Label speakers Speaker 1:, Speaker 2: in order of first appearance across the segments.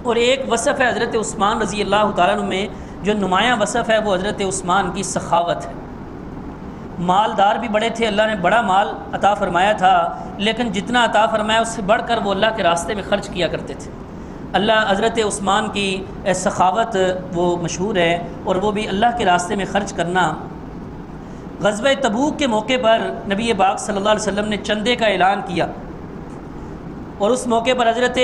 Speaker 1: اور ایک وصف ہے حضرت عثمان رضی اللہ تعالیٰ عنہ میں، جو نمایاں وصف ہے وہ حضرت عثمان کی سخاوت ہے۔ مالدار بھی بڑے تھے، اللہ نے بڑا مال عطا فرمایا تھا، لیکن جتنا عطا فرمایا اس سے بڑھ کر وہ اللہ کے راستے میں خرچ کیا کرتے تھے۔ اللہ حضرت عثمان کی سخاوت وہ مشہور ہے، اور وہ بھی اللہ کے راستے میں خرچ کرنا۔ غزوہ تبوک کے موقع پر نبی پاک صلی اللہ علیہ وسلم نے چندے کا اعلان کیا، اور اس موقع پر حضرت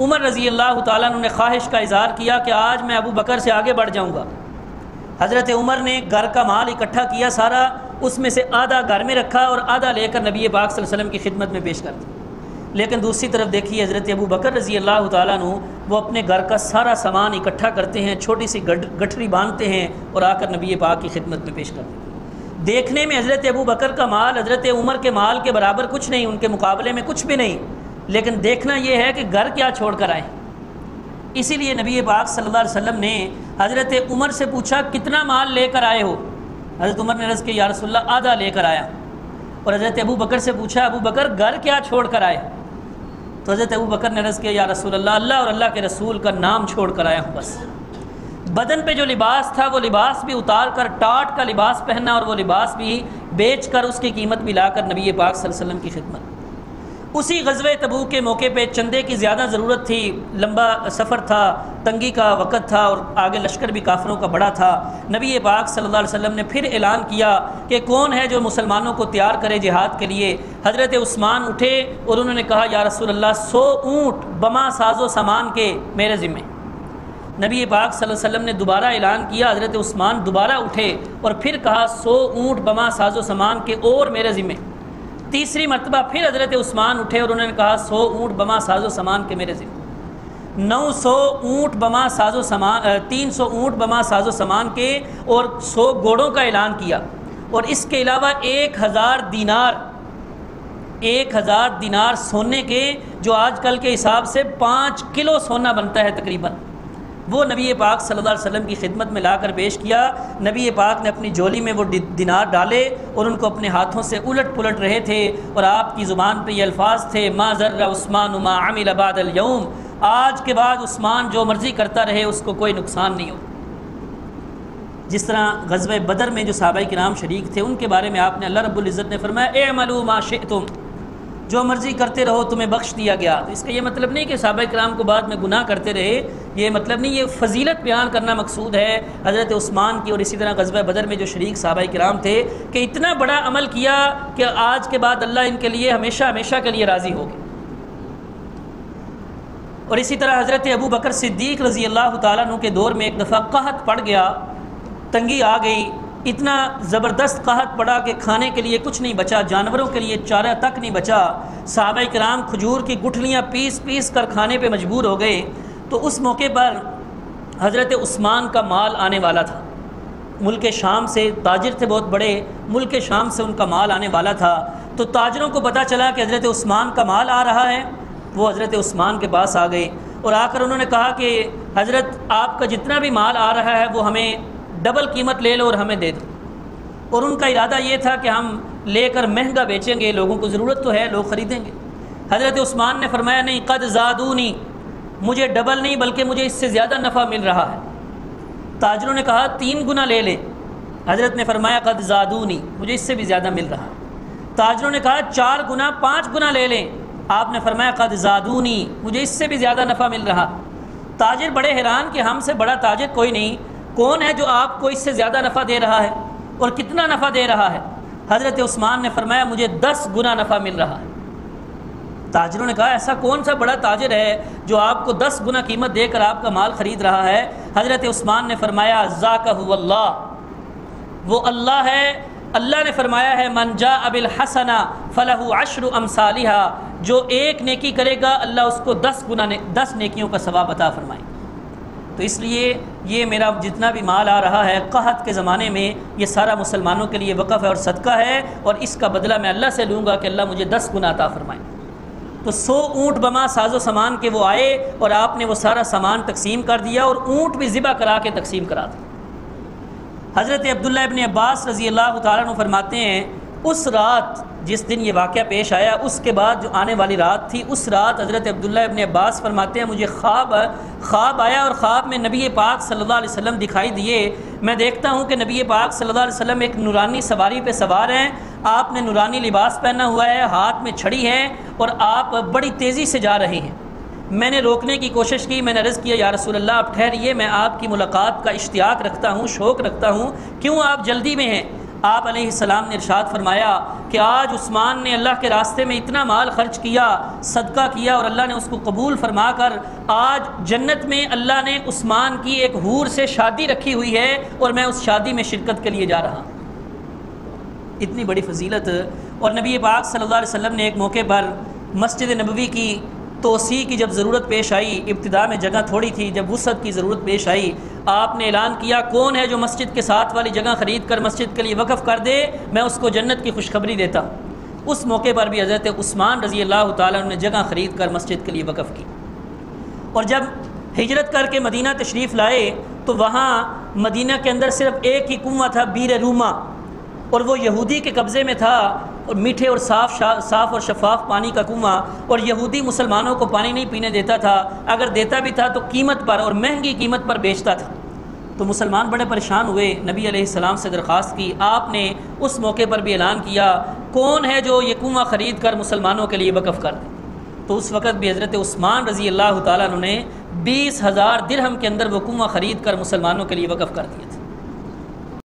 Speaker 1: عمر رضی اللہ تعالیٰ عنہ نے خواہش کا اظہار کیا کہ آج میں ابو بکر سے آگے بڑھ جاؤں گا۔ حضرت عمر نے گھر کا مال اکٹھا کیا سارا، اس میں سے آدھا گھر میں رکھا اور آدھا لے کر نبی پاک صلی اللہ علیہ وسلم کی خدمت میں پیش کر دیا۔ لیکن دوسری طرف دیکھیے حضرت ابو بکر رضی اللہ تعالیٰ عنہ وہ اپنے گھر کا سارا سامان اکٹھا کرتے ہیں، چھوٹی سی گٹھری باندھتے ہیں اور آ کر نبی پاک کی خدمت میں پیش کرتے ہیں۔ دیکھنے میں حضرت ابو بکر کا مال حضرت عمر کے مال کے برابر کچھ نہیں، ان کے مقابلے میں کچھ بھی نہیں، لیکن دیکھنا یہ ہے کہ گھر کیا چھوڑ کر آئے۔ اسی لیے نبی پاک صلی اللہ علیہ وسلم نے حضرت عمر سے پوچھا کتنا مال لے کر آئے ہو؟ حضرت عمر نے عرض کیا یا رسول اللہ آدھا لے کر آیا۔ اور حضرت ابو بکر سے پوچھا ابو بکر گھر کیا چھوڑ کر آئے؟ تو حضرت ابو بکر نے عرض کیا یا رسول اللہ اللہ اور اللہ کے رسول کا نام چھوڑ کر آیا ہوں بس۔ بدن پہ جو لباس تھا وہ لباس بھی اتار کر ٹاٹ کا لباس پہنا، اور وہ لباس بھی بیچ کر اس کی قیمت بھی لا کر نبی پاک صلی اللہ علیہ وسلم کی خدمت۔ اسی غزوہ تبوک کے موقع پہ چندے کی زیادہ ضرورت تھی، لمبا سفر تھا، تنگی کا وقت تھا، اور آگے لشکر بھی کافروں کا بڑا تھا۔ نبی پاک صلی اللہ علیہ وسلم نے پھر اعلان کیا کہ کون ہے جو مسلمانوں کو تیار کرے جہاد کے لیے۔ حضرت عثمان اٹھے اور انہوں نے کہا یا رسول اللہ 100 اونٹ بما ساز و سامان کے میرے ذمے۔ نبی پاک صلی اللہ علیہ وسلم نے دوبارہ اعلان کیا، حضرت عثمان دوبارہ اٹھے اور پھر کہا 100 اونٹ بما ساز و سامان کے اور میرے ذمے۔ تیسری مرتبہ پھر حضرت عثمان اٹھے اور انہوں نے کہا 100 اونٹ بما ساز و سامان کے میرے ذمہ۔ 900 اونٹ بما ساز و سامان 300 اونٹ بما ساز و سامان کے اور 100 گھوڑوں کا اعلان کیا، اور اس کے علاوہ 1000 دینار سونے کے، جو آج کل کے حساب سے 5 کلو سونا بنتا ہے تقریباً، وہ نبی پاک صلی اللہ علیہ وسلم کی خدمت میں لا کر پیش کیا۔ نبی پاک نے اپنی جولی میں وہ دینار ڈالے اور ان کو اپنے ہاتھوں سے الٹ پلٹ رہے تھے، اور آپ کی زبان پہ یہ الفاظ تھے ما ضر عثمان ما عمل بعد اليوم، آج کے بعد عثمان جو مرضی کرتا رہے اس کو کوئی نقصان نہیں ہو۔ جس طرح غزوہ بدر میں جو صحابہ کرام شریک تھے ان کے بارے میں آپ نے اللہ رب العزت نے فرمایا اعملوا ما شئتم، جو مرضی کرتے رہو تمہیں بخش دیا گیا۔ تو اس کا یہ مطلب نہیں کہ صحابہ کرام کو بعد میں گناہ کرتے رہے، یہ مطلب نہیں، یہ فضیلت بیان کرنا مقصود ہے حضرت عثمان کی اور اسی طرح غزوہ بدر میں جو شریک صحابہ کرام تھے، کہ اتنا بڑا عمل کیا کہ آج کے بعد اللہ ان کے لیے ہمیشہ ہمیشہ کے لیے راضی ہوگی۔ اور اسی طرح حضرت ابو بکر صدیق رضی اللہ تعالیٰ عنہ کے دور میں ایک دفعہ قحط پڑ گیا، تنگی آ گئی، اتنا زبردست قحط پڑا کہ کھانے کے لیے کچھ نہیں بچا، جانوروں کے لیے چارہ تک نہیں بچا۔ صحابہ کرام کھجور کی گٹھلیاں پیس پیس کر کھانے پہ مجبور ہو گئے۔ تو اس موقع پر حضرت عثمان کا مال آنے والا تھا، ملک شام سے تاجر تھے بہت بڑے، ملک شام سے ان کا مال آنے والا تھا۔ تو تاجروں کو پتہ چلا کہ حضرت عثمان کا مال آ رہا ہے، وہ حضرت عثمان کے پاس آ گئے اور آ کر انہوں نے کہا کہ حضرت آپ کا جتنا بھی مال آ رہا ہے وہ ہمیں ڈبل قیمت لے لو اور ہمیں دے دو۔ اور ان کا ارادہ یہ تھا کہ ہم لے کر مہنگا بیچیں گے، لوگوں کو ضرورت تو ہے، لوگ خریدیں گے۔ حضرت عثمان نے فرمایا نہیں، قد زادونی، مجھے ڈبل نہیں بلکہ مجھے اس سے زیادہ نفع مل رہا ہے۔ تاجروں نے کہا 3 گنا لے لیں، حضرت نے فرمایا قد زادونی، مجھے اس سے بھی زیادہ مل رہا ہے۔ تاجروں نے کہا 4 گنا 5 گنا لے لیں، آپ نے فرمایا قد زادونی، مجھے اس سے بھی زیادہ نفع مل رہا۔ تاجر بڑے حیران کہ ہم سے بڑا تاجر کوئی نہیں، کون ہے جو آپ کو اس سے زیادہ نفع دے رہا ہے اور کتنا نفع دے رہا ہے؟ حضرت عثمان نے فرمایا مجھے 10 گنا نفع مل رہا ہے۔ تاجروں نے کہا ایسا کون سا بڑا تاجر ہے جو آپ کو 10 گنا قیمت دے کر آپ کا مال خرید رہا ہے؟ حضرت عثمان نے فرمایا ذاک هو اللہ، وہ اللہ ہے۔ اللہ نے فرمایا ہے من جاء بالحسنہ فلہ 10 امثالها، جو ایک نیکی کرے گا اللہ اس کو 10 نیکیوں کا ثواب عطا فرمائے۔ تو اس لیے یہ میرا جتنا بھی مال آ رہا ہے قحط کے زمانے میں، یہ سارا مسلمانوں کے لیے وقف ہے اور صدقہ ہے، اور اس کا بدلہ میں اللہ سے لوں گا کہ اللہ مجھے 10 گنا عطا فرمائے۔ تو 100 اونٹ بما ساز و سامان کے وہ آئے اور آپ نے وہ سارا سامان تقسیم کر دیا، اور اونٹ بھی ذبح کرا کے تقسیم کرا دیا۔ حضرت عبداللہ ابن عباس رضی اللہ تعالیٰ عنہ فرماتے ہیں اس رات جس دن یہ واقعہ پیش آیا اس کے بعد جو آنے والی رات تھی، اس رات حضرت عبداللہ ابن عباس فرماتے ہیں مجھے خواب آیا اور خواب میں نبی پاک صلی اللہ علیہ وسلم دکھائی دیے۔ میں دیکھتا ہوں کہ نبی پاک صلی اللہ علیہ وسلم ایک نورانی سواری پہ سوار ہیں، آپ نے نورانی لباس پہنا ہوا ہے، ہاتھ میں چھڑی ہے اور آپ بڑی تیزی سے جا رہے ہیں۔ میں نے روکنے کی کوشش کی، میں نے عرض کیا یا رسول اللہ آپ ٹھہریے، میں آپ کی ملاقات کا اشتیاق رکھتا ہوں، شوق رکھتا ہوں، کیوں آپ جلدی میں ہیں؟ آپ علیہ السلام نے ارشاد فرمایا کہ آج عثمان نے اللہ کے راستے میں اتنا مال خرچ کیا، صدقہ کیا، اور اللہ نے اس کو قبول فرما کر آج جنت میں اللہ نے عثمان کی ایک حور سے شادی رکھی ہوئی ہے اور میں اس شادی میں شرکت کے لیے جا رہا ہوں۔ اتنی بڑی فضیلت۔ اور نبی پاک صلی اللہ علیہ وسلم نے ایک موقع پر مسجد نبوی کی توسیع کی جب ضرورت پیش آئی، ابتدا میں جگہ تھوڑی تھی، جب وسعت کی ضرورت پیش آئی آپ نے اعلان کیا کون ہے جو مسجد کے ساتھ والی جگہ خرید کر مسجد کے لیے وقف کر دے، میں اس کو جنت کی خوشخبری دیتا ہوں۔ اس موقع پر بھی حضرت عثمان رضی اللہ تعالیٰ عنہ نے جگہ خرید کر مسجد کے لیے وقف کی۔ اور جب ہجرت کر کے مدینہ تشریف لائے تو وہاں مدینہ کے اندر صرف ایک ہی کنواں تھا، بیر روما، اور وہ یہودی کے قبضے میں تھا، اور میٹھے اور صاف اور شفاف پانی کا کنواں، اور یہودی مسلمانوں کو پانی نہیں پینے دیتا تھا، اگر دیتا بھی تھا تو قیمت پر اور مہنگی قیمت پر بیچتا تھا۔ تو مسلمان بڑے پریشان ہوئے، نبی علیہ السلام سے درخواست کی، آپ نے اس موقع پر بھی اعلان کیا کون ہے جو یہ کنواں خرید کر مسلمانوں کے لیے وقف کر دے۔ تو اس وقت بھی حضرت عثمان رضی اللہ تعالیٰ عنہ نے 20,000 درہم کے اندر وہ کنواں خرید کر مسلمانوں کے لیے وقف کر دیا تھا۔